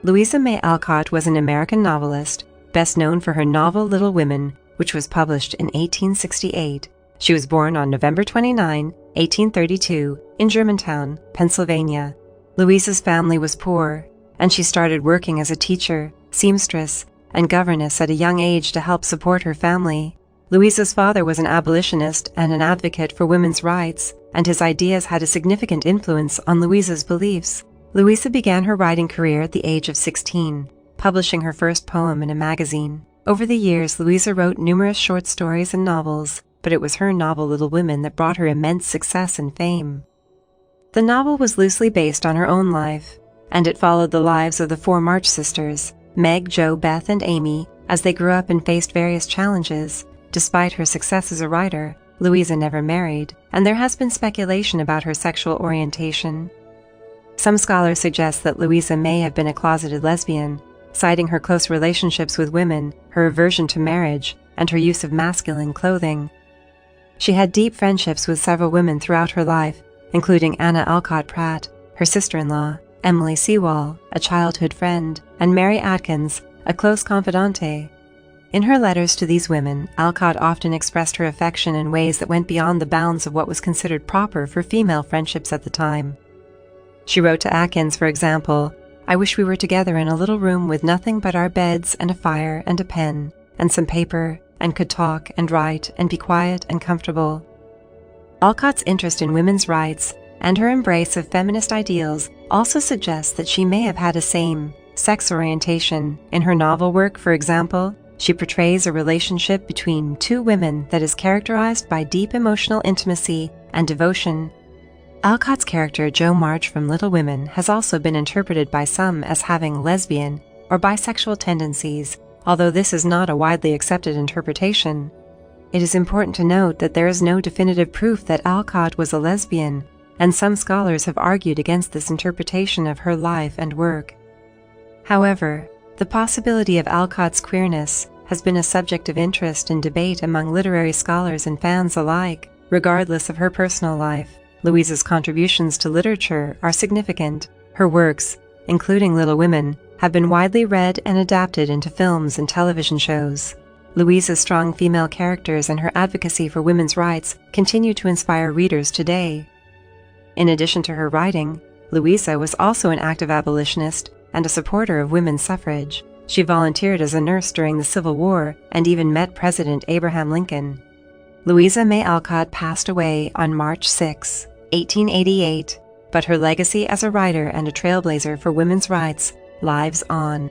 Louisa May Alcott was an American novelist, best known for her novel Little Women, which was published in 1868. She was born on November 29, 1832, in Germantown, Pennsylvania. Louisa's family was poor, and she started working as a teacher, seamstress, and governess at a young age to help support her family. Louisa's father was an abolitionist and an advocate for women's rights, and his ideas had a significant influence on Louisa's beliefs. Louisa began her writing career at the age of 16, publishing her first poem in a magazine. Over the years, Louisa wrote numerous short stories and novels, but it was her novel Little Women that brought her immense success and fame. The novel was loosely based on her own life, and it followed the lives of the four March sisters, Meg, Jo, Beth, and Amy, as they grew up and faced various challenges. Despite her success as a writer, Louisa never married, and there has been speculation about her sexual orientation. Some scholars suggest that Louisa may have been a closeted lesbian, citing her close relationships with women, her aversion to marriage, and her use of masculine clothing. She had deep friendships with several women throughout her life, including Anna Alcott Pratt, her sister-in-law, Emily Sewall, a childhood friend, and Mary Atkins, a close confidante. In her letters to these women, Alcott often expressed her affection in ways that went beyond the bounds of what was considered proper for female friendships at the time. She wrote to Atkins, for example, "I wish we were together in a little room with nothing but our beds and a fire and a pen and some paper and could talk and write and be quiet and comfortable." Alcott's interest in women's rights and her embrace of feminist ideals also suggests that she may have had a same-sex orientation. In her novel work, for example, she portrays a relationship between two women that is characterized by deep emotional intimacy and devotion. Alcott's character Jo March from Little Women has also been interpreted by some as having lesbian or bisexual tendencies, although this is not a widely accepted interpretation. It is important to note that there is no definitive proof that Alcott was a lesbian, and some scholars have argued against this interpretation of her life and work. However, the possibility of Alcott's queerness has been a subject of interest and debate among literary scholars and fans alike, regardless of her personal life. Louisa's contributions to literature are significant. Her works, including Little Women, have been widely read and adapted into films and television shows. Louisa's strong female characters and her advocacy for women's rights continue to inspire readers today. In addition to her writing, Louisa was also an active abolitionist and a supporter of women's suffrage. She volunteered as a nurse during the Civil War and even met President Abraham Lincoln. Louisa May Alcott passed away on March 6, 1888, but her legacy as a writer and a trailblazer for women's rights lives on.